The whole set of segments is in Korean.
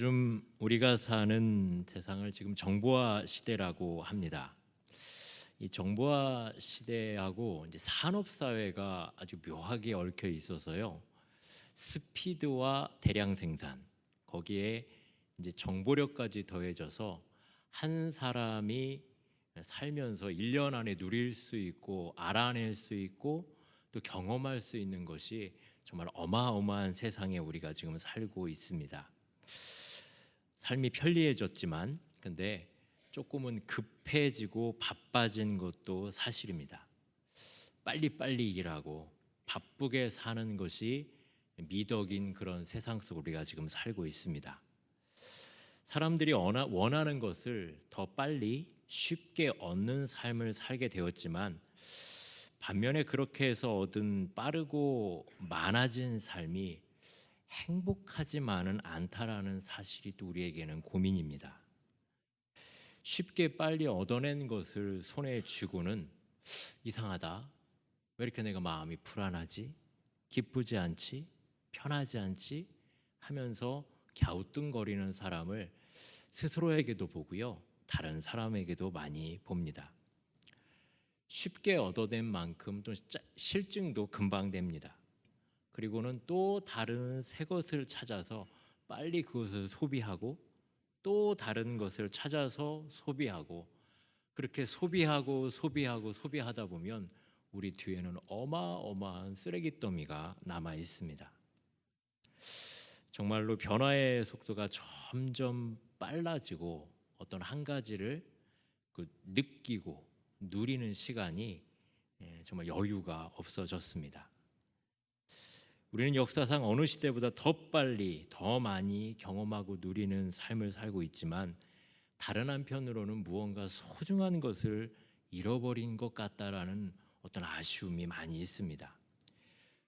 요즘 우리가 사는 세상을 지금 정보화 시대라고 합니다. 이 정보화 시대하고 이제 산업 사회가 아주 묘하게 얽혀 있어서요. 스피드와 대량 생산, 거기에 이제 정보력까지 더해져서 한 사람이 살면서 1년 안에 누릴 수 있고 알아낼 수 있고 또 경험할 수 있는 것이 정말 어마어마한 세상에 우리가 지금 살고 있습니다. 삶이 편리해졌지만 근데 조금은 급해지고 바빠진 것도 사실입니다. 빨리빨리 일하고 바쁘게 사는 것이 미덕인 그런 세상 속 우리가 지금 살고 있습니다. 사람들이 원하는 것을 더 빨리 쉽게 얻는 삶을 살게 되었지만 반면에 그렇게 해서 얻은 빠르고 많아진 삶이 행복하지만은 않다라는 사실이 또 우리에게는 고민입니다. 쉽게 빨리 얻어낸 것을 손에 쥐고는 이상하다. 왜 이렇게 내가 마음이 불안하지? 기쁘지 않지? 편하지 않지? 하면서 갸우뚱거리는 사람을 스스로에게도 보고요. 다른 사람에게도 많이 봅니다. 쉽게 얻어낸 만큼 또 실증도 금방 됩니다. 그리고는 또 다른 새 것을 찾아서 빨리 그것을 소비하고 또 다른 것을 찾아서 소비하고 그렇게 소비하다 보면 우리 뒤에는 어마어마한 쓰레기더미가 남아 있습니다. 정말로 변화의 속도가 점점 빨라지고 어떤 한 가지를 느끼고 누리는 시간이 정말 여유가 없어졌습니다. 우리는 역사상 어느 시대보다 더 빨리, 더 많이 경험하고 누리는 삶을 살고 있지만 다른 한편으로는 무언가 소중한 것을 잃어버린 것 같다라는 어떤 아쉬움이 많이 있습니다.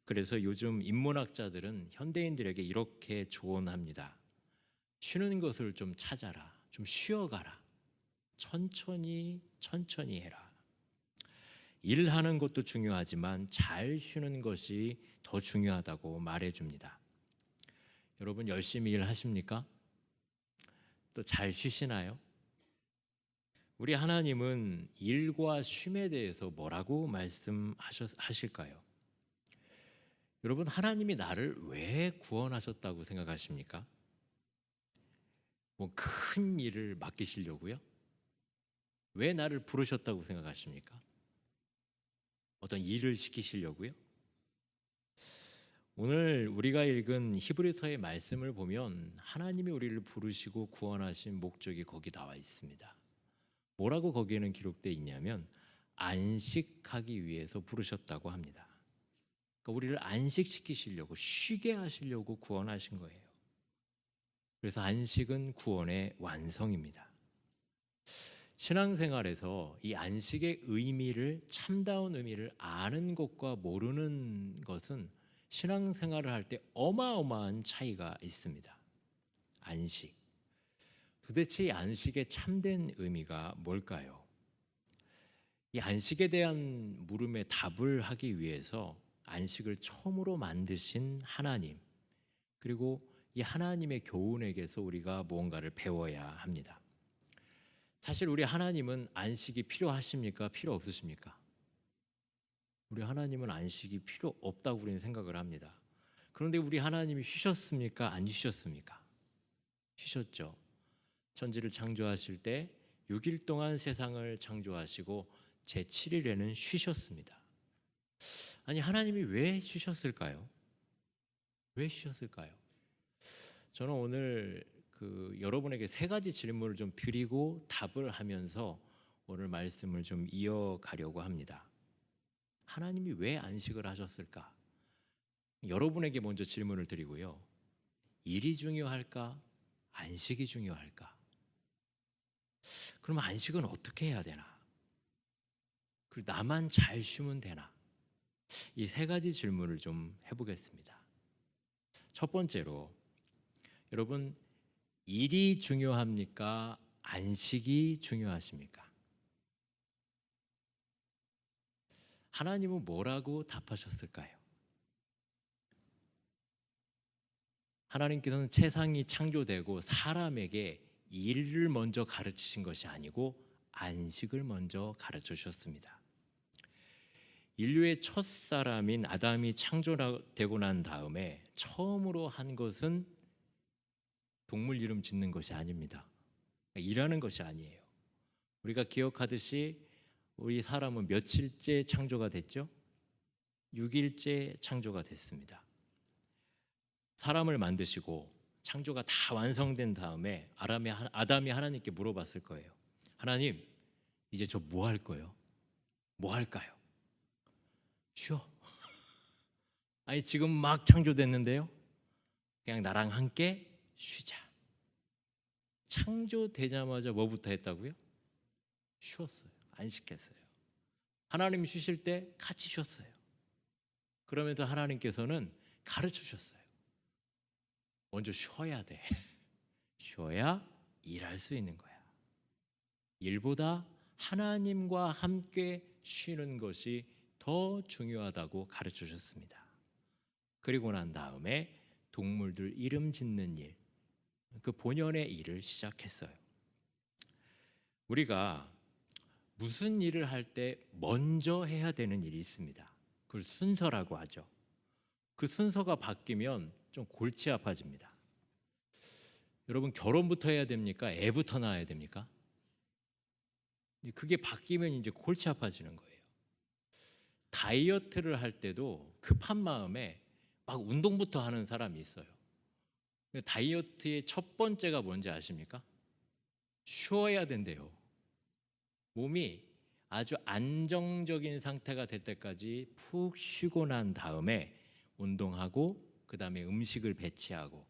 그래서 요즘 인문학자들은 현대인들에게 이렇게 조언합니다. 쉬는 것을 좀 찾아라. 좀 쉬어가라. 천천히 해라. 일하는 것도 중요하지만 잘 쉬는 것이 더 중요하다고 말해줍니다. 여러분 열심히 일하십니까? 또 잘 쉬시나요? 우리 하나님은 일과 쉼에 대해서 뭐라고 말씀하실까요? 여러분 하나님이 나를 왜 구원하셨다고 생각하십니까? 뭐 큰 일을 맡기시려고요? 왜 나를 부르셨다고 생각하십니까? 어떤 일을 시키시려고요? 오늘 우리가 읽은 히브리서의 말씀을 보면 하나님이 우리를 부르시고 구원하신 목적이 거기 나와 있습니다. 뭐라고 거기에는 기록되어 있냐면 안식하기 위해서 부르셨다고 합니다. 그러니까 우리를 안식시키시려고 쉬게 하시려고 구원하신 거예요. 그래서 안식은 구원의 완성입니다. 신앙생활에서 이 안식의 의미를 참다운 의미를 아는 것과 모르는 것은 신앙생활을 할 때 어마어마한 차이가 있습니다. 안식. 도대체 이 안식의 참된 의미가 뭘까요? 이 안식에 대한 물음에 답을 하기 위해서 안식을 처음으로 만드신 하나님, 그리고 이 하나님의 교훈에게서 우리가 무언가를 배워야 합니다. 사실 우리 하나님은 안식이 필요하십니까? 필요 없으십니까? 우리 하나님은 안식이 필요 없다고 우리는 생각을 합니다. 그런데 우리 하나님이 쉬셨습니까? 안 쉬셨습니까? 쉬셨죠. 천지를 창조하실 때 6일 동안 세상을 창조하시고 제7일에는 쉬셨습니다. 아니 하나님이 왜 쉬셨을까요? 왜 쉬셨을까요? 저는 오늘 여러분에게 세 가지 질문을 좀 드리고 답을 하면서 오늘 말씀을 좀 이어가려고 합니다. 하나님이 왜 안식을 하셨을까? 여러분에게 먼저 질문을 드리고요. 일이 중요할까? 안식이 중요할까? 그럼 안식은 어떻게 해야 되나? 그리고 나만 잘 쉬면 되나? 이 세 가지 질문을 좀 해보겠습니다. 첫 번째로, 여러분, 일이 중요합니까? 안식이 중요하십니까? 하나님은 뭐라고 답하셨을까요? 하나님께서는 세상이 창조되고 사람에게 일을 먼저 가르치신 것이 아니고 안식을 먼저 가르쳐 주셨습니다. 인류의 첫 사람인 아담이 창조되고 난 다음에 처음으로 한 것은 동물 이름 짓는 것이 아닙니다. 일하는 것이 아니에요. 우리가 기억하듯이 우리 사람은 며칠째 창조가 됐죠? 6일째 창조가 됐습니다. 사람을 만드시고 창조가 다 완성된 다음에 아담이 하나님께 물어봤을 거예요. 하나님, 이제 저 뭐 할 거예요? 뭐 할까요? 쉬어. 아니 지금 막 창조됐는데요. 그냥 나랑 함께 쉬자. 창조되자마자 뭐부터 했다고요? 쉬었어요. 안식했어요. 하나님 쉬실 때 같이 쉬었어요. 그러면서 하나님께서는 가르쳐 주셨어요. 먼저 쉬어야 돼. 쉬어야 일할 수 있는 거야. 일보다 하나님과 함께 쉬는 것이 더 중요하다고 가르쳐 주셨습니다. 그리고 난 다음에 동물들 이름 짓는 일, 그 본연의 일을 시작했어요. 우리가 무슨 일을 할 때 먼저 해야 되는 일이 있습니다. 그걸 순서라고 하죠. 그 순서가 바뀌면 좀 골치 아파집니다. 여러분, 결혼부터 해야 됩니까? 애부터 낳아야 됩니까? 그게 바뀌면 이제 골치 아파지는 거예요. 다이어트를 할 때도 급한 마음에 막 운동부터 하는 사람이 있어요. 다이어트의 첫 번째가 뭔지 아십니까? 쉬어야 된대요. 몸이 아주 안정적인 상태가 될 때까지 푹 쉬고 난 다음에 운동하고 그 다음에 음식을 배치하고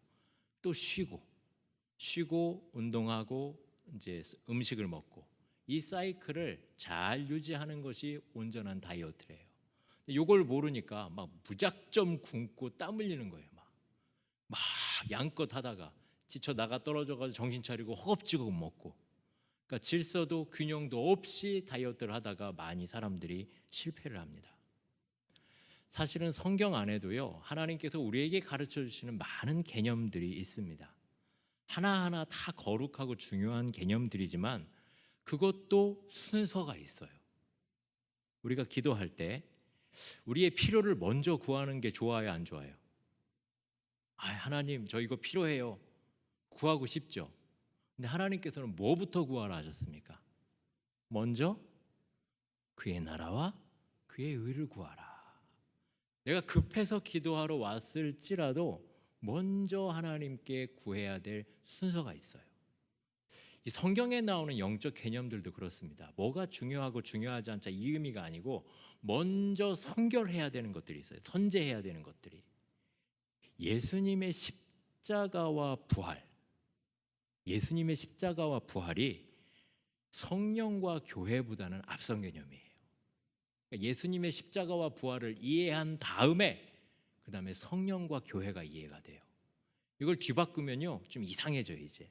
또 쉬고 운동하고 이제 음식을 먹고 이 사이클을 잘 유지하는 것이 온전한 다이어트래요. 이걸 모르니까 막 무작정 굶고 땀 흘리는 거예요. 막 양껏 하다가 지쳐 나가 떨어져가지고 정신 차리고 허겁지겁 먹고, 그러니까 질서도 균형도 없이 다이어트를 하다가 많이 사람들이 실패를 합니다. 사실은 성경 안에도요, 하나님께서 우리에게 가르쳐 주시는 많은 개념들이 있습니다. 하나하나 다 거룩하고 중요한 개념들이지만 그것도 순서가 있어요. 우리가 기도할 때 우리의 필요를 먼저 구하는 게 좋아요, 안 좋아요? 하나님, 저 이거 필요해요. 구하고 싶죠. 근데 하나님께서는 뭐부터 구하라 하셨습니까? 먼저 그의 나라와 그의 의를 구하라. 내가 급해서 기도하러 왔을지라도 먼저 하나님께 구해야 될 순서가 있어요. 이 성경에 나오는 영적 개념들도 그렇습니다. 뭐가 중요하고 중요하지 않자 이 의미가 아니고 먼저 선결해야 되는 것들이 있어요. 선제해야 되는 것들이. 예수님의 십자가와 부활이 성령과 교회보다는 앞선 개념이에요. 예수님의 십자가와 부활을 이해한 다음에 그 다음에 성령과 교회가 이해가 돼요. 이걸 뒤바꾸면요 좀 이상해져요. 이제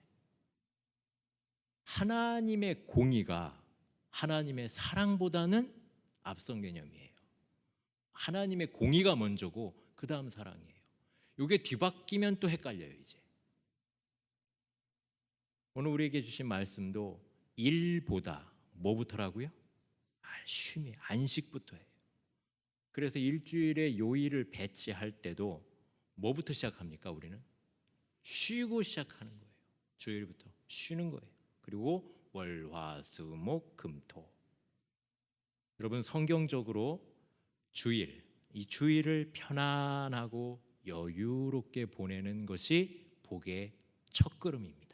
하나님의 공의가 하나님의 사랑보다는 앞선 개념이에요. 하나님의 공의가 먼저고 그 다음 사랑이에요. 이게 뒤바뀌면 또 헷갈려요. 이제 오늘 우리에게 주신 말씀도 일보다 뭐부터라고요? 쉼이, 안식부터 해요. 그래서 일주일에 요일을 배치할 때도 뭐부터 시작합니까? 우리는 쉬고 시작하는 거예요. 주일부터 쉬는 거예요. 그리고 월, 화, 수, 목, 금, 토. 여러분, 성경적으로 이 주일을 편안하고 여유롭게 보내는 것이 복의 첫걸음입니다.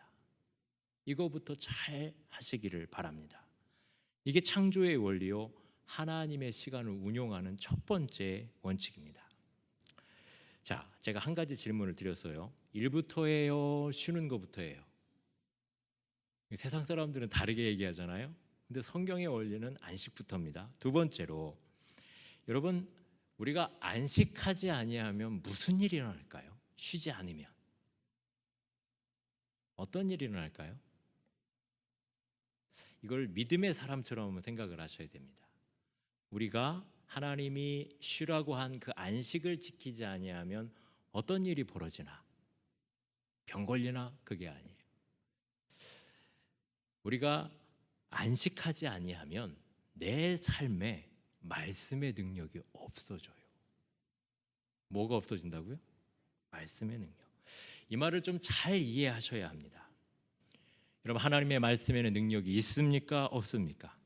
이거부터 잘 하시기를 바랍니다. 이게 창조의 원리요, 하나님의 시간을 운용하는 첫 번째 원칙입니다. 자, 제가 한 가지 질문을 드렸어요. 일부터 해요? 쉬는 것부터 해요? 세상 사람들은 다르게 얘기하잖아요. 근데 성경의 원리는 안식부터입니다. 두 번째로, 여러분, 우리가 안식하지 아니하면 무슨 일이 일어날까요? 쉬지 않으면 어떤 일이 일어날까요? 이걸 믿음의 사람처럼 생각을 하셔야 됩니다. 우리가 하나님이 쉬라고 한 그 안식을 지키지 아니하면 어떤 일이 벌어지나? 병 걸리나? 그게 아니에요. 우리가 안식하지 아니하면 내 삶에 말씀의 능력이 없어져요. 뭐가 없어진다고요? 말씀의 능력. 이 말을 좀 잘 이해하셔야 합니다. 여러분, 하나님의 말씀에는 능력이 있습니까? 없습니까?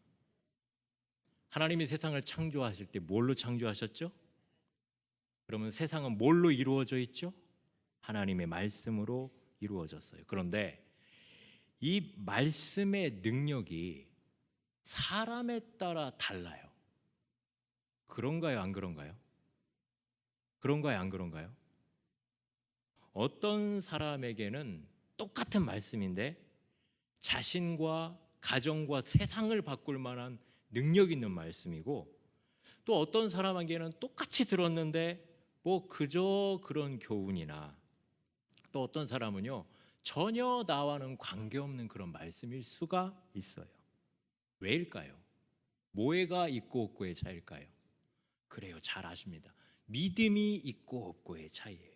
하나님이 세상을 창조하실 때 뭘로 창조하셨죠? 그러면 세상은 뭘로 이루어져 있죠? 하나님의 말씀으로 이루어졌어요. 그런데 이 말씀의 능력이 사람에 따라 달라요. 그런가요? 안 그런가요? 그런가요? 안 그런가요? 어떤 사람에게는 똑같은 말씀인데 자신과 가정과 세상을 바꿀 만한 능력 있는 말씀이고, 또 어떤 사람에게는 똑같이 들었는데 뭐 그저 그런 교훈이나, 또 어떤 사람은요 전혀 나와는 관계없는 그런 말씀일 수가 있어요. 왜일까요? 뭐가 있고 없고의 차이일까요? 그래요, 잘 아십니다. 믿음이 있고 없고의 차이예요.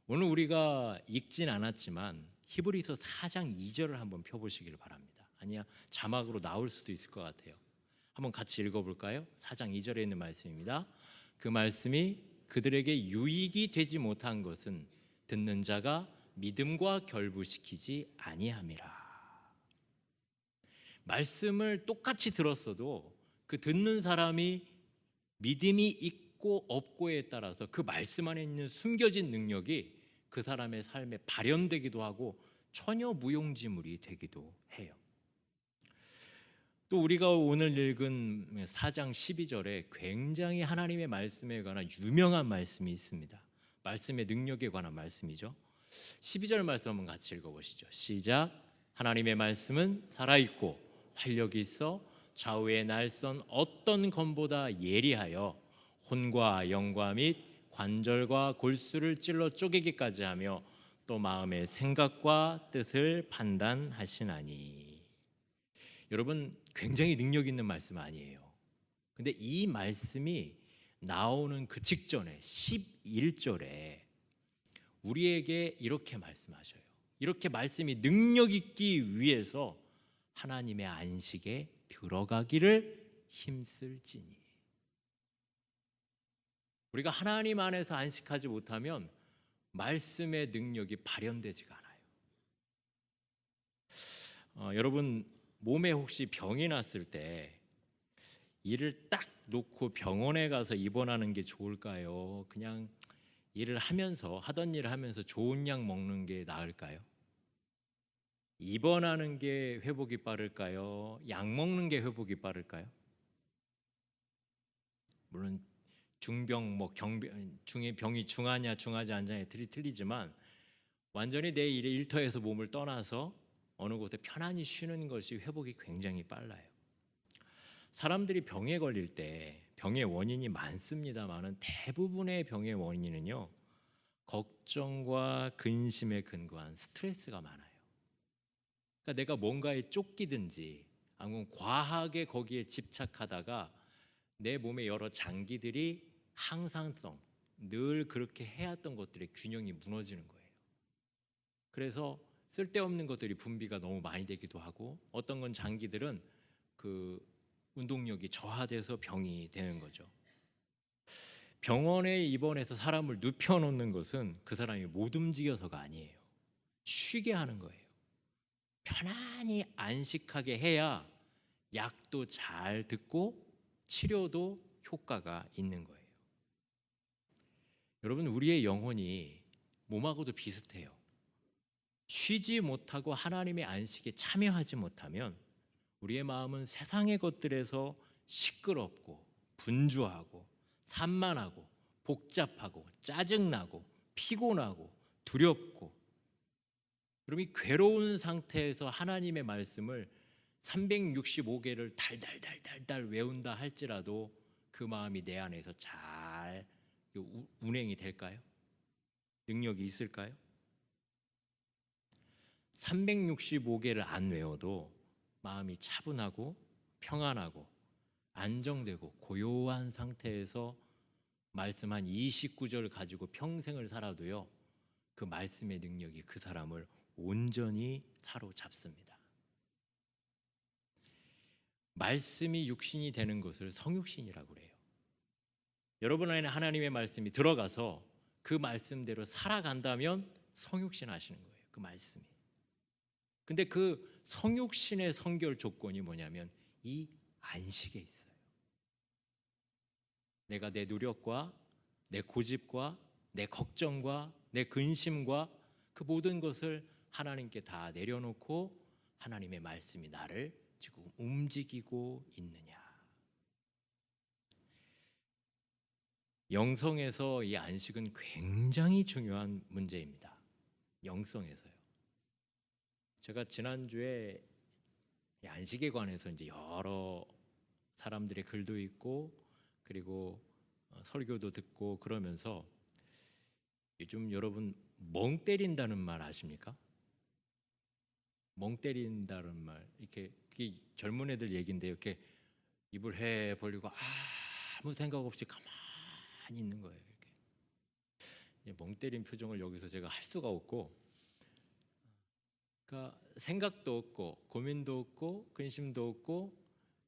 오늘 우리가 읽진 않았지만 히브리서 4장 2절을 한번 펴보시길 바랍니다. 아니야, 자막으로 나올 수도 있을 것 같아요. 한번 같이 읽어볼까요? 4장 2절에 있는 말씀입니다. 그 말씀이 그들에게 유익이 되지 못한 것은 듣는 자가 믿음과 결부시키지 아니함이라. 말씀을 똑같이 들었어도 그 듣는 사람이 믿음이 있고 없고에 따라서 그 말씀 안에 있는 숨겨진 능력이 그 사람의 삶에 발현되기도 하고 전혀 무용지물이 되기도 해요. 또 우리가 오늘 읽은 4장 12절에 굉장히 하나님의 말씀에 관한 유명한 말씀이 있습니다. 말씀의 능력에 관한 말씀이죠. 12절 말씀 한번 같이 읽어보시죠. 시작. 하나님의 말씀은 살아있고 활력이 있어 좌우의 날선 어떤 검보다 예리하여 혼과 영과 및 관절과 골수를 찔러 쪼개기까지 하며 또 마음의 생각과 뜻을 판단하시나니. 여러분, 굉장히 능력 있는 말씀 아니에요. 근데 이 말씀이 나오는 그 직전에 11절에 우리에게 이렇게 말씀하셔요. 이렇게 말씀이 능력 있기 위해서 하나님의 안식에 들어가기를 힘쓸지니. 우리가 하나님 안에서 안식하지 못하면 말씀의 능력이 발현되지가 않아요. 여러분, 몸에 혹시 병이 났을 때 일을 딱 놓고 병원에 가서 입원하는 게 좋을까요? 그냥 하던 일을 하면서 좋은 약 먹는 게 나을까요? 입원하는 게 회복이 빠를까요? 약 먹는 게 회복이 빠를까요? 물론 중병, 중의 병이 중하냐 중하지 않냐에 틀리지만 완전히 내 일터에서 몸을 떠나서 어느 곳에 편안히 쉬는 것이 회복이 굉장히 빨라요. 사람들이 병에 걸릴 때 병의 원인이 많습니다만은 대부분의 병의 원인은요 걱정과 근심에 근거한 스트레스가 많아요. 그러니까 내가 뭔가에 쫓기든지 아니면 과하게 거기에 집착하다가 내 몸의 여러 장기들이 항상성, 늘 그렇게 해왔던 것들의 균형이 무너지는 거예요. 그래서 쓸데없는 것들이 분비가 너무 많이 되기도 하고, 어떤 건 장기들은 그 운동력이 저하돼서 병이 되는 거죠. 병원에 입원해서 사람을 눕혀놓는 것은 그 사람이 못 움직여서가 아니에요. 쉬게 하는 거예요. 편안히 안식하게 해야 약도 잘 듣고 치료도 효과가 있는 거예요. 여러분, 우리의 영혼이 몸하고도 비슷해요. 쉬지 못하고 하나님의 안식에 참여하지 못하면 우리의 마음은 세상의 것들에서 시끄럽고 분주하고 산만하고 복잡하고 짜증나고 피곤하고 두렵고, 그럼 이 괴로운 상태에서 하나님의 말씀을 365개를 달달달달달 외운다 할지라도 그 마음이 내 안에서 잘 운행이 될까요? 능력이 있을까요? 365개를 안 외워도 마음이 차분하고 평안하고 안정되고 고요한 상태에서 말씀 한 29절 가지고 평생을 살아도요 그 말씀의 능력이 그 사람을 온전히 사로잡습니다. 말씀이 육신이 되는 것을 성육신이라고 그래요. 여러분 안에 하나님의 말씀이 들어가서 그 말씀대로 살아간다면 성육신 하시는 거예요. 그 말씀이. 근데 그 성육신의 성결 조건이 뭐냐면 이 안식에 있어요. 내가 내 노력과 내 고집과 내 걱정과 내 근심과 그 모든 것을 하나님께 다 내려놓고 하나님의 말씀이 나를 지금 움직이고 있느냐. 영성에서 이 안식은 굉장히 중요한 문제입니다. 영성에서요. 제가 지난주에 이 안식에 관해서 이제 여러 사람들의 글도 읽고 그리고 설교도 듣고 그러면서 요즘 여러분 멍 때린다는 말 아십니까? 멍 때린다는 말, 이렇게 그게 젊은 애들 얘기인데 이렇게 입을 해 벌리고 아무 생각 없이 가만히 있는 거예요. 이렇게 멍 때린 표정을 여기서 제가 할 수가 없고, 그러니까 생각도 없고 고민도 없고 근심도 없고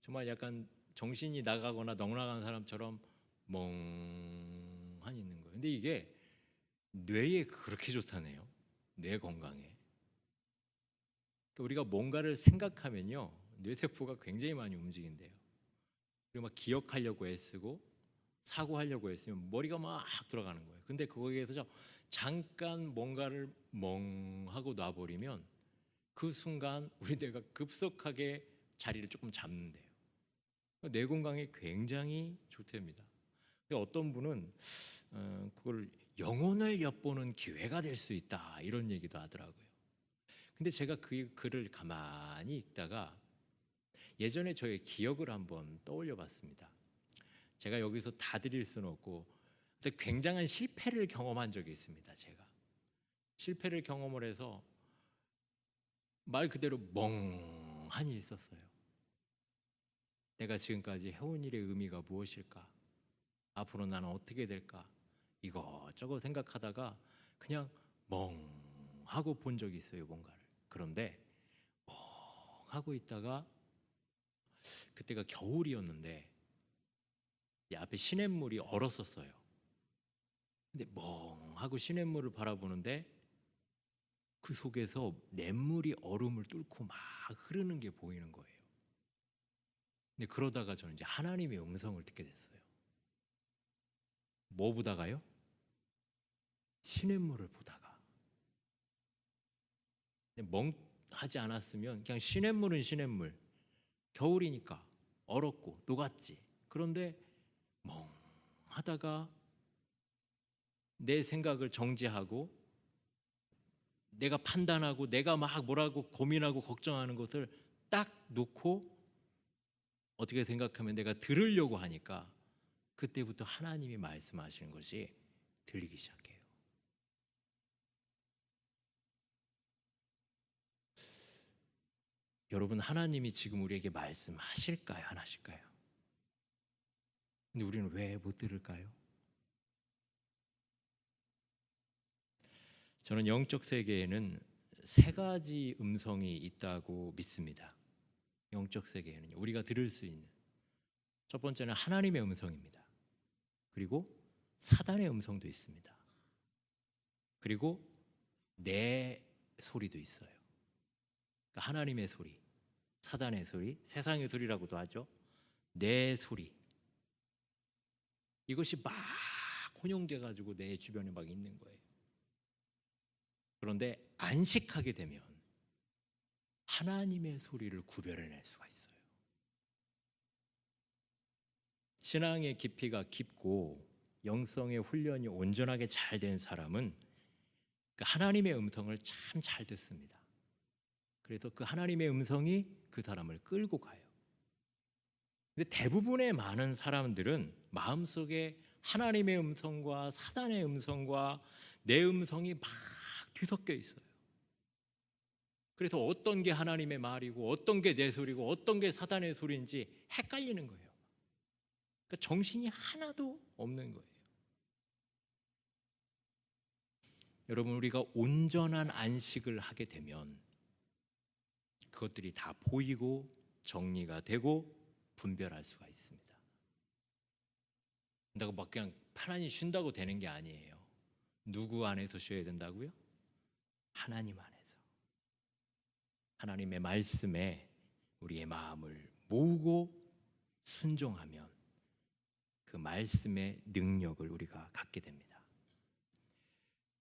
정말 약간 정신이 나가거나 넉나간 사람처럼 멍하니 있는 거예요. 근데 이게 뇌에 그렇게 좋다네요. 뇌 건강에. 우리가 뭔가를 생각하면요, 뇌세포가 굉장히 많이 움직인대요. 그리고 막 기억하려고 애쓰고 사고하려고 애쓰면 머리가 막 들어가는 거예요. 근데 거기에서 잠깐 뭔가를 멍하고 놔버리면 그 순간 우리 뇌가 급속하게 자리를 조금 잡는데요. 뇌 건강에 굉장히 좋답니다. 근데 어떤 분은 그걸 영혼을 엿보는 기회가 될 수 있다 이런 얘기도 하더라고요. 근데 제가 그 글을 가만히 읽다가 예전에 저의 기억을 한번 떠올려 봤습니다. 제가 여기서 다 드릴 수는 없고 굉장한 실패를 경험한 적이 있습니다. 제가 실패를 경험을 해서 말 그대로 멍하니 있었어요. 내가 지금까지 해온 일의 의미가 무엇일까? 앞으로 나는 어떻게 될까? 이것저것 생각하다가 그냥 멍하고 본 적이 있어요, 뭔가를. 그런데 멍하고 있다가 그때가 겨울이었는데 앞에 시냇물이 얼었었어요. 근데 멍하고 시냇물을 바라보는데 그 속에서 냇물이 얼음을 뚫고 막 흐르는 게 보이는 거예요. 근데 그러다가 저는 이제 하나님의 음성을 듣게 됐어요. 뭐 보다가요? 시냇물을 보다가. 멍하지 않았으면 그냥 시냇물은 시냇물, 겨울이니까 얼었고 녹았지. 그런데 멍하다가 내 생각을 정지하고 내가 판단하고 내가 막 뭐라고 고민하고 걱정하는 것을 딱 놓고 어떻게 생각하면 내가 들으려고 하니까 그때부터 하나님이 말씀하시는 것이 들리기 시작해요. 여러분, 하나님이 지금 우리에게 말씀하실까요? 안 하실까요? 근데 우리는 왜 못 들을까요? 저는 영적 세계에는 세 가지 음성이 있다고 믿습니다. 영적 세계에는 우리가 들을 수 있는 첫 번째는 하나님의 음성입니다. 그리고 사단의 음성도 있습니다. 그리고 내 소리도 있어요. 그러니까 하나님의 소리, 사단의 소리, 세상의 소리라고도 하죠. 내 소리. 이것이 막 혼용돼 가지고 내 주변에 막 있는 거예요. 그런데 안식하게 되면 하나님의 소리를 구별해낼 수가 있어요. 신앙의 깊이가 깊고 영성의 훈련이 온전하게 잘 된 사람은 그 하나님의 음성을 참 잘 듣습니다. 그래서 그 하나님의 음성이 그 사람을 끌고 가요. 근데 대부분의 많은 사람들은 마음속에 하나님의 음성과 사단의 음성과 내 음성이 막 뒤섞여 있어요. 그래서 어떤 게 하나님의 말이고 어떤 게 내 소리고 어떤 게 사단의 소리인지 헷갈리는 거예요. 그러니까 정신이 하나도 없는 거예요. 여러분, 우리가 온전한 안식을 하게 되면 그것들이 다 보이고 정리가 되고 분별할 수가 있습니다. 근다고 막 그냥 편안히 쉰다고 되는 게 아니에요. 누구 안에서 쉬어야 된다고요? 하나님 안에서. 하나님의 말씀에 우리의 마음을 모으고 순종하면 그 말씀의 능력을 우리가 갖게 됩니다.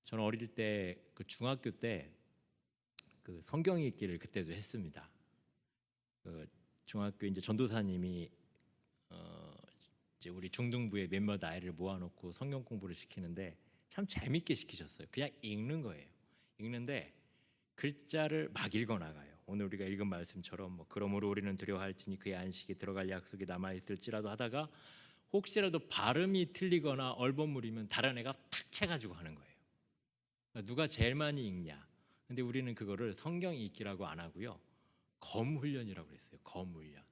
저는 어릴 때 그 중학교 때 그 성경 읽기를 그때도 했습니다. 그 중학교 이제 전도사님이 이제 우리 중등부의 몇몇 아이를 모아놓고 성경 공부를 시키는데 참 재밌게 시키셨어요. 그냥 읽는 거예요. 읽는데 글자를 막 읽어 나가요. 오늘 우리가 읽은 말씀처럼 뭐 그러므로 우리는 두려워할지니 그의 안식에 들어갈 약속이 남아 있을지라도 하다가 혹시라도 발음이 틀리거나 얼버무리면 다른 애가 탁 채가지고 하는 거예요. 그러니까 누가 제일 많이 읽냐. 근데 우리는 그거를 성경 읽기라고 안 하고요, 검 훈련이라고 했어요. 검 훈련.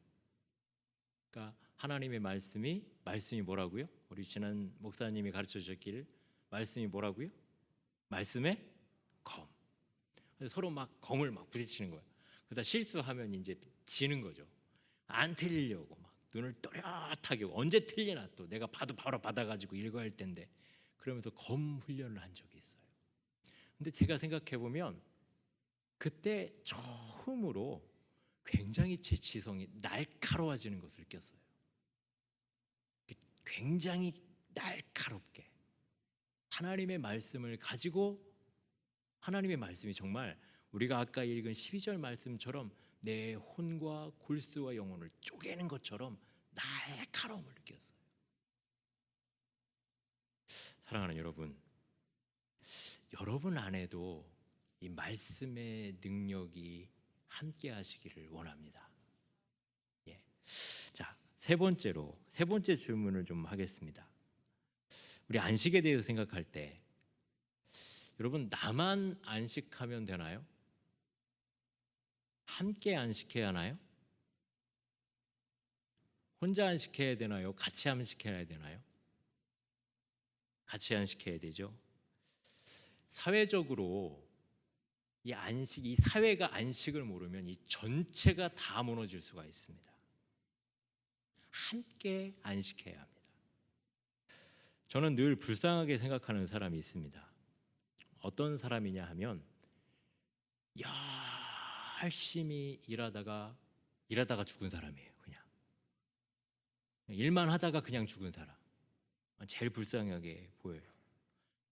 그러니까 하나님의 말씀이 뭐라고요? 우리 지난 목사님이 가르쳐 주셨길, 말씀이 뭐라고요? 말씀의 검. 서로 막 검을 막 부딪히는 거예요. 그러다 실수하면 이제 지는 거죠. 안 틀리려고 막 눈을 또렷하게, 언제 틀리나 또 내가 봐도 바로 받아가지고 읽어야 할 텐데, 그러면서 검 훈련을 한 적이 있어요. 근데 제가 생각해 보면 그때 처음으로 굉장히 제 지성이 날카로워지는 것을 느꼈어요. 굉장히 날카롭게 하나님의 말씀을 가지고, 하나님의 말씀이 정말 우리가 아까 읽은 12절 말씀처럼 내 혼과 골수와 영혼을 쪼개는 것처럼 날카로움을 느꼈어요. 사랑하는 여러분, 여러분 안에도 이 말씀의 능력이 함께 하시기를 원합니다. 예. 자, 세 번째 질문을 좀 하겠습니다. 우리 안식에 대해서 생각할 때 여러분, 나만 안식하면 되나요? 함께 안식해야 하나요? 혼자 안식해야 되나요? 같이 안식해야 되나요? 같이 안식해야 되죠. 사회적으로 이 사회가 안식을 모르면 이 전체가 다 무너질 수가 있습니다. 함께 안식해야 합니다. 저는 늘 불쌍하게 생각하는 사람이 있습니다. 어떤 사람이냐 하면 열심히 일하다가 죽은 사람이에요. 그냥 일만 하다가 그냥 죽은 사람. 제일 불쌍하게 보여요.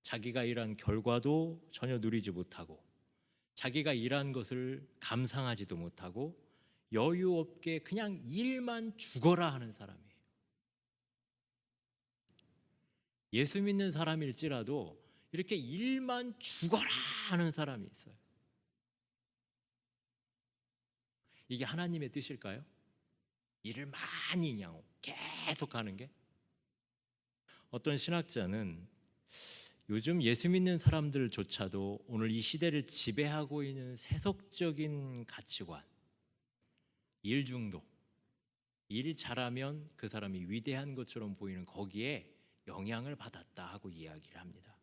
자기가 일한 결과도 전혀 누리지 못하고, 자기가 일한 것을 감상하지도 못하고, 여유 없게 그냥 일만 죽어라 하는 사람이에요. 예수 믿는 사람일지라도 이렇게 일만 죽어라 하는 사람이 있어요. 이게 하나님의 뜻일까요? 일을 많이 그냥 계속 하는 게? 어떤 신학자는 요즘 예수 믿는 사람들조차도 오늘 이 시대를 지배하고 있는 세속적인 가치관, 일 중독, 일 잘하면 그 사람이 위대한 것처럼 보이는 거기에 영향을 받았다 하고 이야기를 합니다.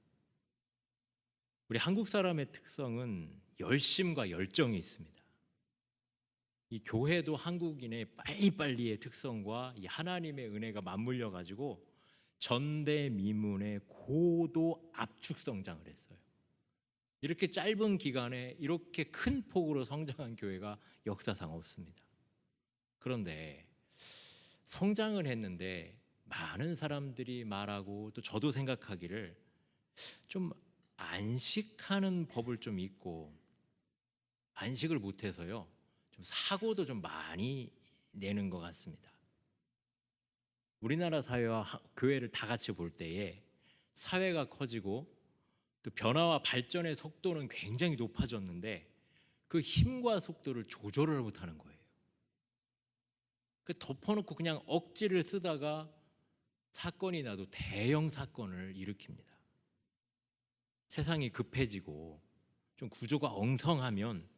우리 한국 사람의 특성은 열심과 열정이 있습니다. 이 교회도 한국인의 빨리빨리의 특성과 이 하나님의 은혜가 맞물려 가지고 전대미문의 고도 압축 성장을 했어요. 이렇게 짧은 기간에 이렇게 큰 폭으로 성장한 교회가 역사상 없습니다. 그런데 성장을 했는데 많은 사람들이 말하고, 또 저도 생각하기를 좀 안식하는 법을 좀 잊고, 안식을 못해서요, 좀 사고도 좀 많이 내는 것 같습니다. 우리나라 사회와 교회를 다 같이 볼 때에 사회가 커지고 또 변화와 발전의 속도는 굉장히 높아졌는데 그 힘과 속도를 조절을 못하는 거예요. 그 덮어놓고 그냥 억지를 쓰다가 사건이 나도 대형 사건을 일으킵니다. 세상이 급해지고 좀 구조가 엉성하면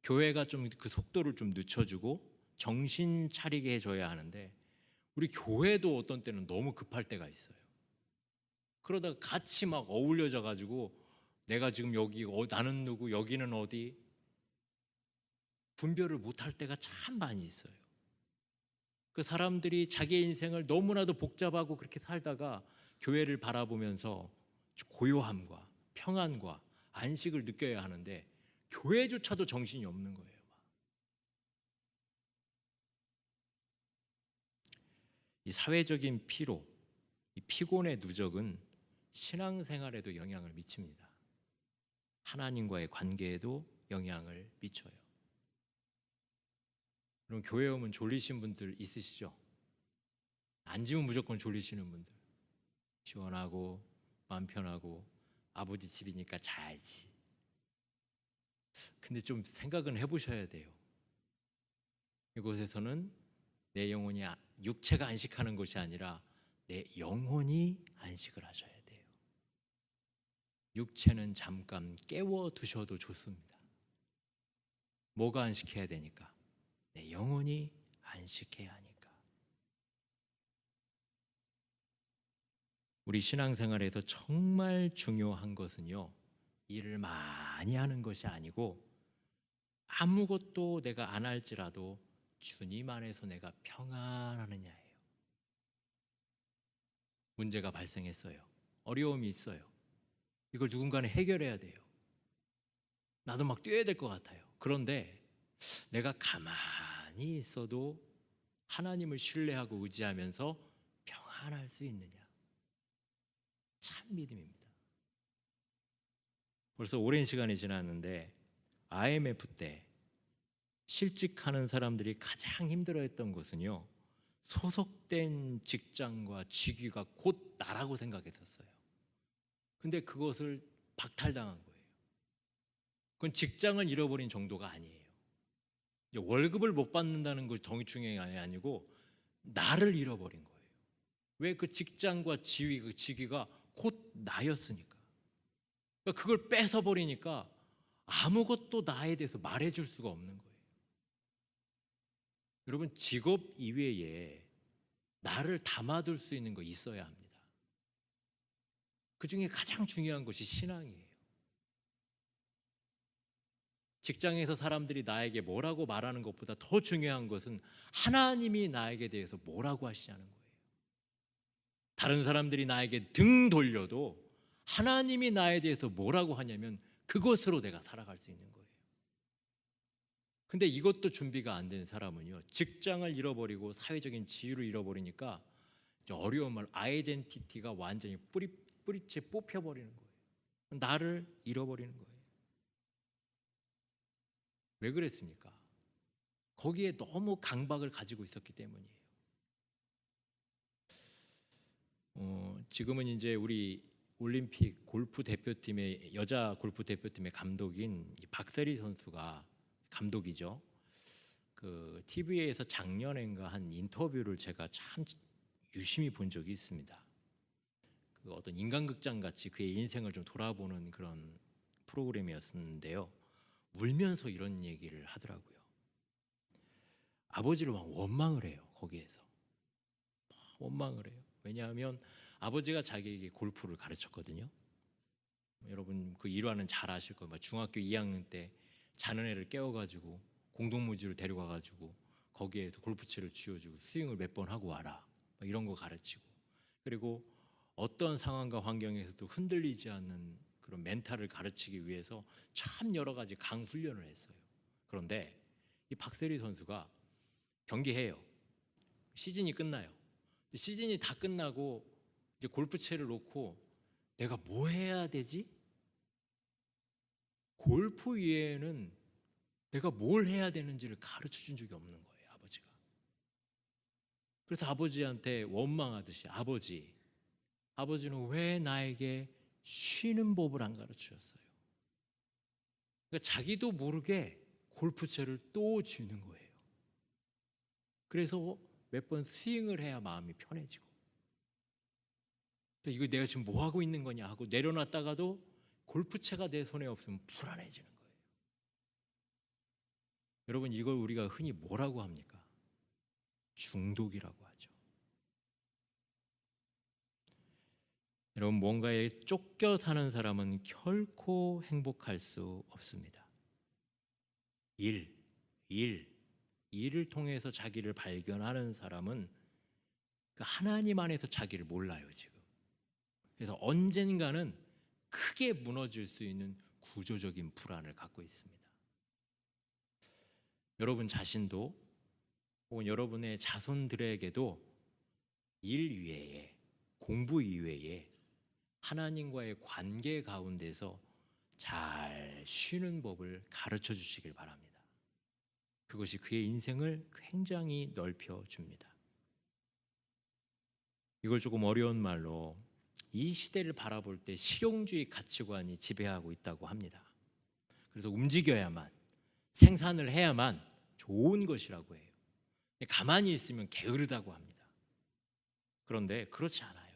교회가 좀 그 속도를 좀 늦춰주고 정신 차리게 해줘야 하는데, 우리 교회도 어떤 때는 너무 급할 때가 있어요. 그러다가 같이 막 어울려져 가지고 내가 지금 여기 나는 누구, 여기는 어디, 분별을 못할 때가 참 많이 있어요. 그 사람들이 자기의 인생을 너무나도 복잡하고 그렇게 살다가 교회를 바라보면서 고요함과 평안과 안식을 느껴야 하는데 교회조차도 정신이 없는 거예요. 이 사회적인 피로, 이 피곤의 누적은 신앙생활에도 영향을 미칩니다. 하나님과의 관계에도 영향을 미쳐요. 그럼 교회 오면 졸리신 분들 있으시죠? 앉으면 무조건 졸리시는 분들. 시원하고 마음 편하고 아버지 집이니까 자야지. 근데 좀 생각은 해보셔야 돼요. 이곳에서는 내 영혼이, 육체가 안식하는 것이 아니라 내 영혼이 안식을 하셔야 돼요. 육체는 잠깐 깨워두셔도 좋습니다. 뭐가 안식해야 되니까? 내 영혼이 안식해야 하니까. 우리 신앙생활에서 정말 중요한 것은요, 일을 많이 하는 것이 아니고 아무것도 내가 안 할지라도 주님 안에서 내가 평안하느냐예요. 문제가 발생했어요. 어려움이 있어요. 이걸 누군가는 해결해야 돼요. 나도 막 뛰어야 될 것 같아요. 그런데 내가 가만히 있어도 하나님을 신뢰하고 의지하면서 평안할 수 있느냐? 참 믿음입니다. 벌써 오랜 시간이 지났는데 IMF 때 실직하는 사람들이 가장 힘들어했던 것은요, 소속된 직장과 직위가 곧 나라고 생각했었어요. 근데 그것을 박탈당한 거예요. 그건 직장을 잃어버린 정도가 아니에요. 월급을 못 받는다는 것이 더 중요한 게 아니고 나를 잃어버린 거예요. 왜? 그 직장과 직위가 곧 나였으니까. 그러니까 그걸 뺏어버리니까 아무것도 나에 대해서 말해줄 수가 없는 거예요. 여러분, 직업 이외에 나를 담아둘 수 있는 거 있어야 합니다. 그 중에 가장 중요한 것이 신앙이에요. 직장에서 사람들이 나에게 뭐라고 말하는 것보다 더 중요한 것은 하나님이 나에게 대해서 뭐라고 하시냐는 거예요. 다른 사람들이 나에게 등 돌려도 하나님이 나에 대해서 뭐라고 하냐면 그것으로 내가 살아갈 수 있는 거예요. 근데 이것도 준비가 안 된 사람은요, 직장을 잃어버리고 사회적인 지위를 잃어버리니까 어려운 말, 아이덴티티가 완전히 뿌리째 뽑혀버리는 거예요. 나를 잃어버리는 거예요. 왜 그랬습니까? 거기에 너무 강박을 가지고 있었기 때문이에요. 지금은 이제 우리 올림픽 골프 대표팀의, 여자 골프 대표팀의 감독인 박세리 선수가 감독이죠. 그 TV에서 작년인가 한 인터뷰를 제가 참 유심히 본 적이 있습니다. 그 어떤 인간극장 같이 그의 인생을 좀 돌아보는 그런 프로그램이었는데요. 울면서 이런 얘기를 하더라고요. 아버지를 막 원망을 해요. 거기에서 원망을 해요. 왜냐하면 아버지가 자기에게 골프를 가르쳤거든요. 여러분 그 일화는 잘 아실 거예요. 중학교 2학년 때 자는 애를 깨워가지고 공동묘지를 데려가가지고 거기에서 골프채를 쥐어주고 스윙을 몇 번 하고 와라, 이런 거 가르치고, 그리고 어떤 상황과 환경에서도 흔들리지 않는 그런 멘탈을 가르치기 위해서 참 여러 가지 강훈련을 했어요. 그런데 이 박세리 선수가 경기해요. 시즌이 끝나요. 시즌이 다 끝나고 이제 골프채를 놓고 내가 뭐 해야 되지? 골프 외에는 내가 뭘 해야 되는지를 가르쳐 준 적이 없는 거예요, 아버지가. 그래서 아버지한테 원망하듯이, 아버지는 왜 나에게 쉬는 법을 안 가르쳐 줬어요? 그러니까 자기도 모르게 골프채를 또 쥐는 거예요. 그래서 몇 번 스윙을 해야 마음이 편해지고, 또 이거 내가 지금 뭐 하고 있는 거냐 하고 내려놨다가도 골프채가 내 손에 없으면 불안해지는 거예요. 여러분, 이걸 우리가 흔히 뭐라고 합니까? 중독이라고 하죠. 여러분, 뭔가에 쫓겨 사는 사람은 결코 행복할 수 없습니다. 일, 일을 통해서 자기를 발견하는 사람은 그 하나님 안에서 자기를 몰라요, 지금. 그래서 언젠가는 크게 무너질 수 있는 구조적인 불안을 갖고 있습니다. 여러분 자신도 혹은 여러분의 자손들에게도 일 이외에, 공부 이외에 하나님과의 관계 가운데서 잘 쉬는 법을 가르쳐 주시길 바랍니다. 그것이 그의 인생을 굉장히 넓혀 줍니다. 이걸 조금 어려운 말로, 이 시대를 바라볼 때 실용주의 가치관이 지배하고 있다고 합니다. 그래서 움직여야만, 생산을 해야만 좋은 것이라고 해요. 가만히 있으면 게으르다고 합니다. 그런데 그렇지 않아요.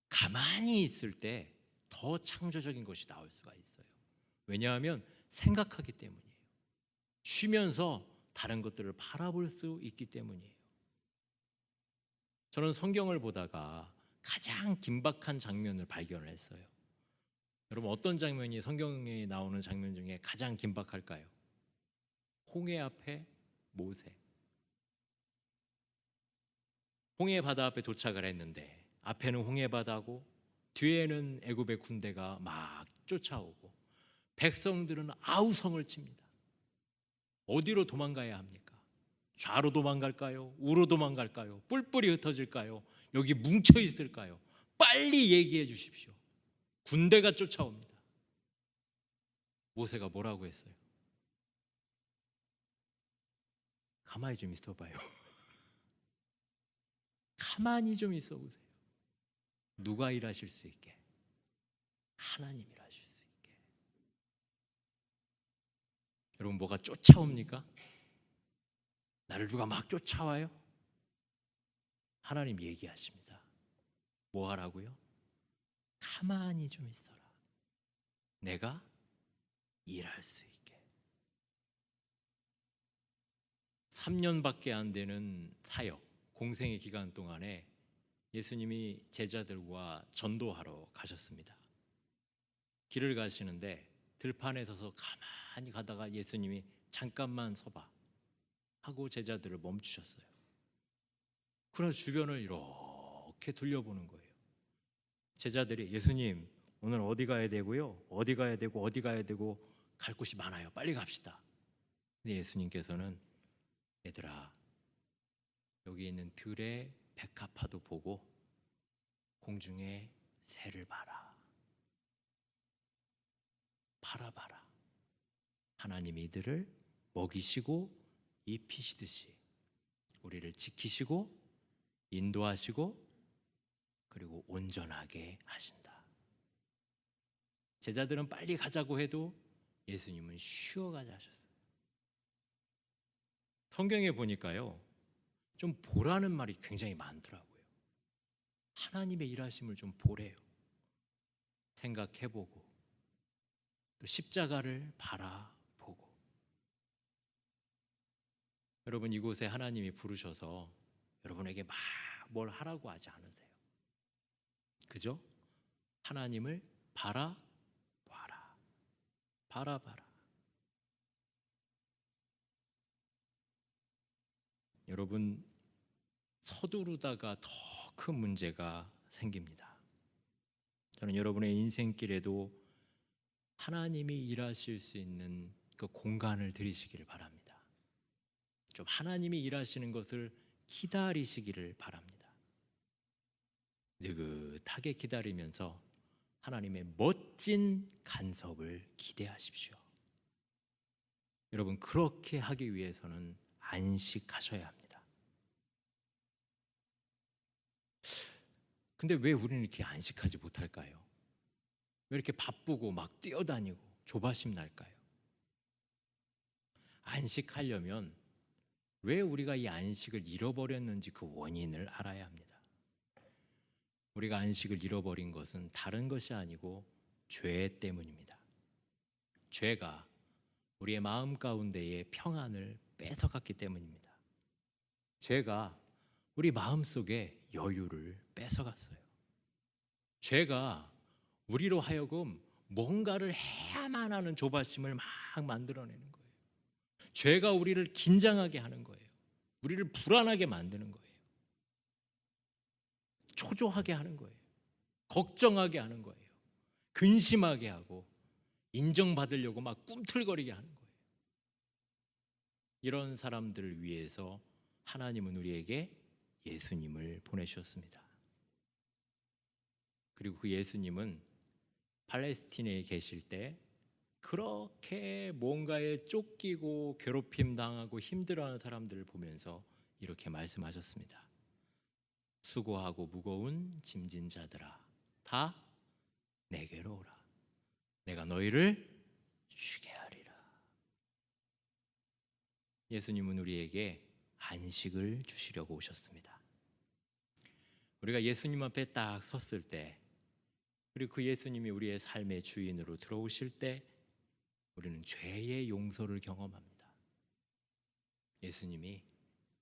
가만히 있을 때 더 창조적인 것이 나올 수가 있어요. 왜냐하면 생각하기 때문이에요. 쉬면서 다른 것들을 바라볼 수 있기 때문이에요. 저는 성경을 보다가 가장 긴박한 장면을 발견을 했어요. 여러분, 어떤 장면이 성경에 나오는 장면 중에 가장 긴박할까요? 홍해 앞에 모세. 홍해 바다 앞에 도착을 했는데 앞에는 홍해 바다고 뒤에는 애굽의 군대가 막 쫓아오고 백성들은 아우성을 칩니다. 어디로 도망가야 합니까? 좌로 도망갈까요? 우로 도망갈까요? 뿔뿔이 흩어질까요? 여기 뭉쳐 있을까요? 빨리 얘기해 주십시오. 군대가 쫓아옵니다. 모세가 뭐라고 했어요? 가만히 좀 있어봐요. 가만히 좀 있어 보세요. 누가 일하실 수 있게? 하나님 일하실 수 있게. 여러분, 뭐가 쫓아옵니까? 나를 누가 막 쫓아와요? 하나님 얘기하십니다. 뭐 하라고요? 가만히 좀 있어라. 내가 일할 수 있게. 3년밖에 안 되는 사역, 공생의 기간 동안에 예수님이 제자들과 전도하러 가셨습니다. 길을 가시는데 들판에 서서 가만히 가다가 예수님이 잠깐만 서봐 하고 제자들을 멈추셨어요. 그래서 주변을 이렇게 둘러보는 거예요. 제자들이, 예수님 오늘 어디 가야 되고요? 어디 가야 되고 어디 가야 되고 갈 곳이 많아요. 빨리 갑시다. 근데 예수님께서는, 얘들아, 여기 있는 들의 백합화도 보고 공중에 새를 봐라. 바라봐라. 하나님이 이들을 먹이시고 입히시듯이 우리를 지키시고 인도하시고 그리고 온전하게 하신다. 제자들은 빨리 가자고 해도 예수님은 쉬어가자 하셨어요. 성경에 보니까요, 좀 보라는 말이 굉장히 많더라고요. 하나님의 일하심을 좀 보래요. 생각해보고 또 십자가를 바라보고. 여러분, 이곳에 하나님이 부르셔서 여러분에게 막 뭘 하라고 하지 않으세요. 그죠? 하나님을 바라봐라. 바라봐라. 여러분, 서두르다가 더 큰 문제가 생깁니다. 저는 여러분의 인생길에도 하나님이 일하실 수 있는 그 공간을 들이시기를 바랍니다. 좀 하나님이 일하시는 것을 기다리시기를 바랍니다. 느긋하게 기다리면서 하나님의 멋진 간섭을 기대하십시오. 여러분, 그렇게 하기 위해서는 안식하셔야 합니다. 근데 왜 우리는 이렇게 안식하지 못할까요? 왜 이렇게 바쁘고 막 뛰어다니고 조바심 날까요? 안식하려면 왜 우리가 이 안식을 잃어버렸는지 그 원인을 알아야 합니다. 우리가 안식을 잃어버린 것은 다른 것이 아니고 죄 때문입니다. 죄가 우리의 마음 가운데의 평안을 뺏어갔기 때문입니다. 죄가 우리 마음속에 여유를 뺏어갔어요. 죄가 우리로 하여금 뭔가를 해야만 하는 조바심을 막 만들어내는 거예요. 죄가 우리를 긴장하게 하는 거예요. 우리를 불안하게 만드는 거예요. 초조하게 하는 거예요. 걱정하게 하는 거예요. 근심하게 하고 인정받으려고 막 꿈틀거리게 하는 거예요. 이런 사람들을 위해서 하나님은 우리에게 예수님을 보내셨습니다. 그리고 그 예수님은 팔레스틴에 계실 때 그렇게 뭔가에 쫓기고 괴롭힘 당하고 힘들어하는 사람들을 보면서 이렇게 말씀하셨습니다. 수고하고 무거운 짐진 자들아, 다 내게로 오라. 내가 너희를 쉬게 하리라. 예수님은 우리에게 안식을 주시려고 오셨습니다. 우리가 예수님 앞에 딱 섰을 때, 그리고 그 예수님이 우리의 삶의 주인으로 들어오실 때 우리는 죄의 용서를 경험합니다. 예수님이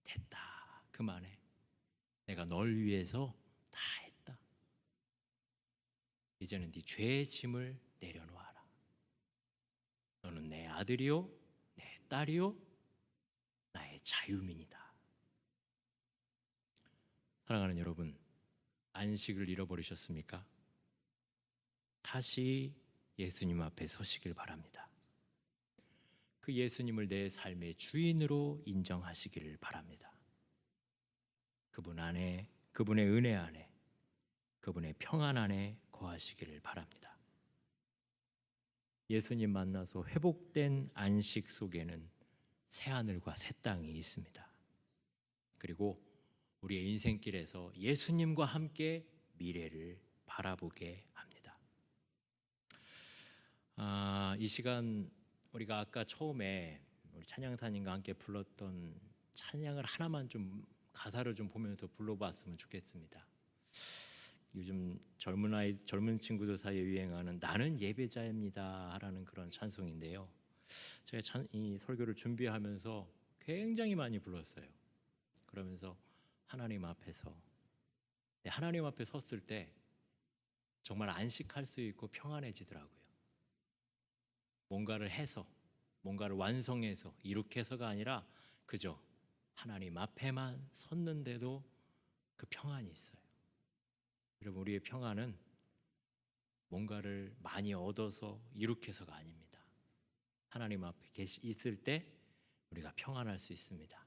됐다, 그만해. 내가 널 위해서 다 했다. 이제는 네 죄의 짐을 내려놓아라. 너는 내 아들이요, 내 딸이요, 나의 자유민이다. 사랑하는 여러분, 안식을 잃어버리셨습니까? 다시 예수님 앞에 서시길 바랍니다. 그 예수님을 내 삶의 주인으로 인정하시기를 바랍니다. 그분 안에, 그분의 은혜 안에, 그분의 평안 안에 거하시기를 바랍니다. 예수님 만나서 회복된 안식 속에는 새하늘과 새 땅이 있습니다. 그리고 우리의 인생길에서 예수님과 함께 미래를 바라보게 합니다. 이 시간 우리가 아까 처음에 우리 찬양사님과 함께 불렀던 찬양을 하나만 좀 가사를 좀 보면서 불러봤으면 좋겠습니다. 요즘 젊은 친구들 사이에 유행하는 나는 예배자입니다 라는 그런 찬송인데요, 제가 이 설교를 준비하면서 굉장히 많이 불렀어요. 그러면서 하나님 앞에 섰을 때 정말 안식할 수 있고 평안해지더라고요. 뭔가를 해서, 뭔가를 완성해서, 이렇게 해서가 아니라 그저 하나님 앞에만 섰는데도 그 평안이 있어요. 여러분, 우리의 평안은 뭔가를 많이 얻어서 이렇게 해서가 아닙니다. 하나님 앞에 있을 때 우리가 평안할 수 있습니다.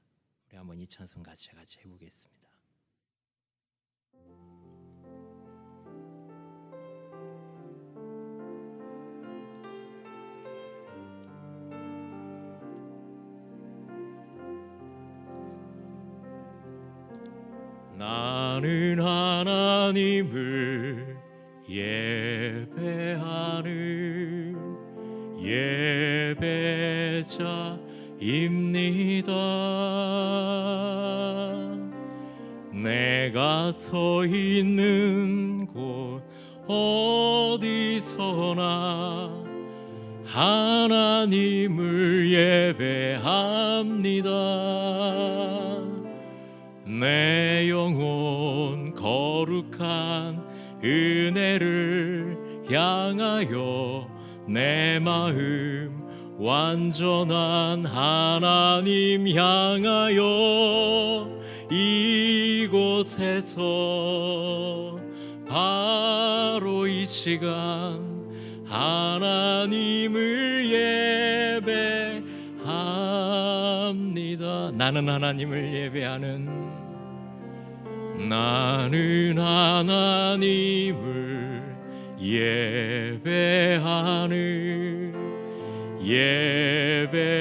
우리 한번 이 찬송 같이 해보겠습니다. 나는 하나님을 예배하는 예배자입니다. 내가 서 있는 곳 어디서나 하나님을 예배합니다. 내 영혼 거룩한 은혜를 향하여 내 마음 완전한 하나님 향하여 이곳에서 바로 이 시간 하나님을 예배합니다. 나는 하나님을 예배하는, 나는 하나님을 예배하는 예배자입니다.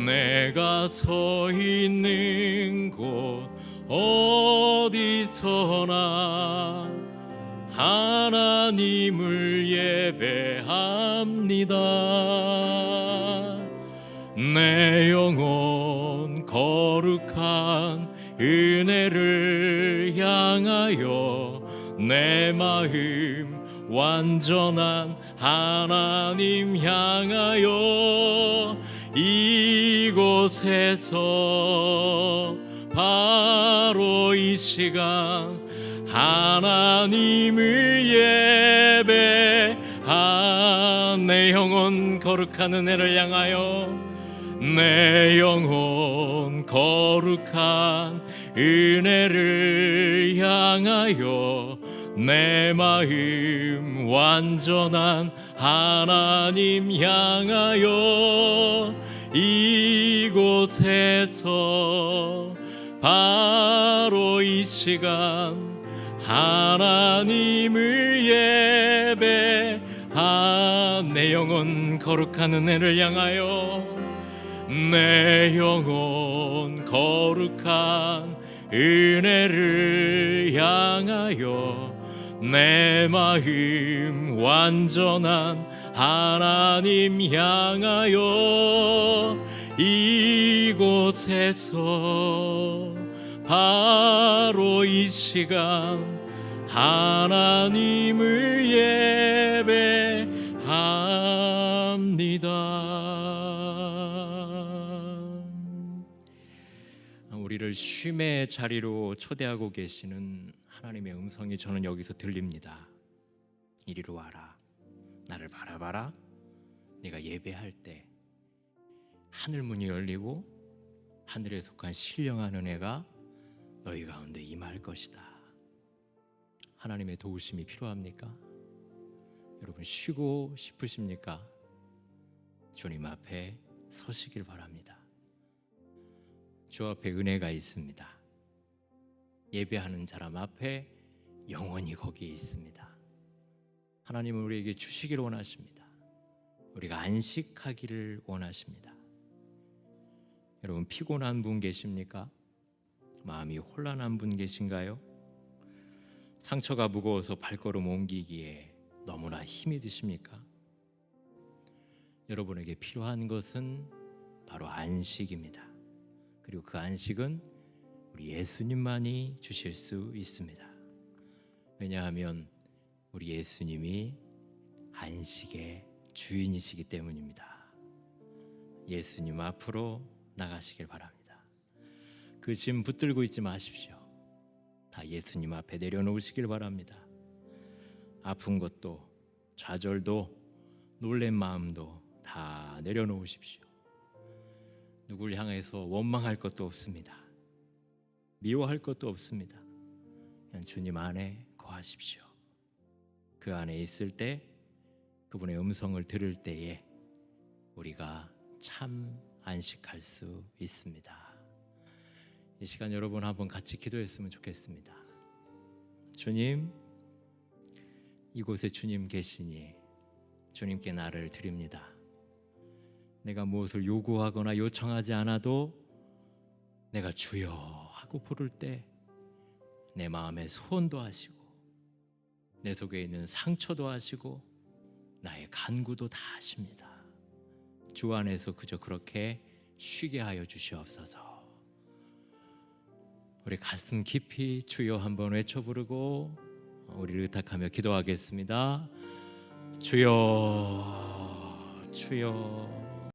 내가 서 있는 곳 어디서나 하나님을 예배합니다. 내 영혼 거룩한 은혜를 향하여 내 마음 완전한 하나님 향하여 이곳에서 바로 이 시간 하나님을 예배하. 내 영혼 거룩한 은혜를 향하여, 내 영혼 거룩한 은혜를 향하여, 내 마음 완전한 하나님 향하여, 이곳에서 바로 이 시간 하나님을 예배하. 내 영혼 거룩한 은혜를 향하여, 내 영혼 거룩한 은혜를 향하여, 내 마음 완전한 하나님 향하여, 이곳에서 바로 이 시간 하나님을 예배합니다. 우리를 쉼의 자리로 초대하고 계시는 하나님의 음성이 저는 여기서 들립니다. 이리로 와라, 나를 바라봐라. 네가 예배할 때 하늘 문이 열리고 하늘에 속한 신령한 은혜가 너희 가운데 임할 것이다. 하나님의 도우심이 필요합니까? 여러분 쉬고 싶으십니까? 주님 앞에 서시길 바랍니다. 주 앞에 은혜가 있습니다. 예배하는 사람 앞에 영원히 거기에 있습니다. 하나님은 우리에게 주시기를 원하십니다. 우리가 안식하기를 원하십니다. 여러분 피곤한 분 계십니까? 마음이 혼란한 분 계신가요? 상처가 무거워서 발걸음 옮기기에 너무나 힘이 드십니까? 여러분에게 필요한 것은 바로 안식입니다. 그리고 그 안식은 우리 예수님만이 주실 수 있습니다. 왜냐하면 우리 예수님이 안식의 주인이시기 때문입니다. 예수님 앞으로 나가시길 바랍니다. 그 짐 붙들고 있지 마십시오. 다 예수님 앞에 내려놓으시길 바랍니다. 아픈 것도 좌절도 놀란 마음도 다 내려놓으십시오. 누굴 향해서 원망할 것도 없습니다. 미워할 것도 없습니다. 그냥 주님 안에 거하십시오. 그 안에 있을 때, 그분의 음성을 들을 때에 우리가 참 안식할 수 있습니다. 이 시간 여러분 한번 같이 기도했으면 좋겠습니다. 주님, 이곳에 주님 계시니 주님께 나를 드립니다. 내가 무엇을 요구하거나 요청하지 않아도 내가 주여 하고 부를 때 내 마음의 소원도 하시고 내 속에 있는 상처도 하시고 나의 간구도 다 하십니다. 주 안에서 그저 그렇게 쉬게 하여 주시옵소서. 우리 가슴 깊이 주여 한번 외쳐 부르고 우리를 의탁하며 기도하겠습니다. 주여, 주여.